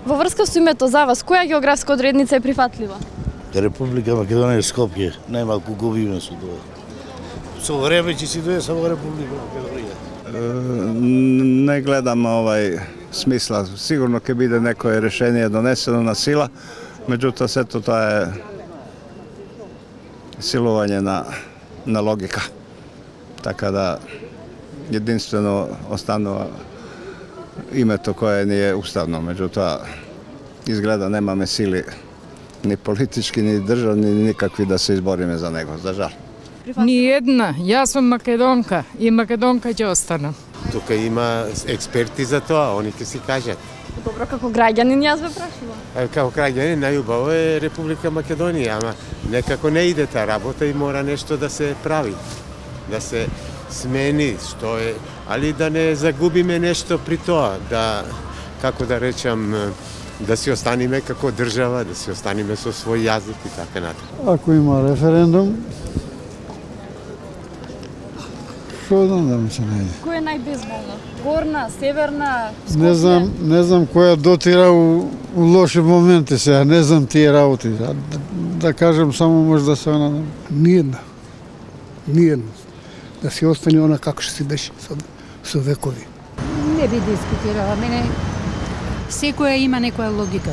Во врска со името за вас, која географска одредница е прифатлива? Република Македонија е Скопје, најмалку губиме со тоа. Со време ќе си дое само Република Македонија. Не гледам смисла. Сигурно ќе биде некое решение донесено на сила, меѓутоа сето тоа е силување на логика. Така да единствено останува името кое ни е уставно, меѓутоа изгледа немаме сили ни политички, ни државни, ни никакви да се избориме за него, за жал. Ни една, јас сум македонка и македонка ќе останам. Тука има експерти за тоа, они ќе си кажат. Добро, како граѓанин јас ве прашувам. Како граѓанин најубаво е Република Македонија, ама некако не иде таа работа и мора нешто да се прави, да се смени, што е, али да не загубиме нешто при тоа, да, како да речам, да си останеме како држава, да си останеме со свој јазик и така натаму. Ако има референдум, што да ми се најде? Која е најбезболна? Горна, северна, Скопје? Не знам која дотира у лоши моменти сега, не знам тие работи. Да кажем само може да се она. Ниједна. Да си остане она како што си беше со векови. Не би дискутирала, мене секоја има некоја логика.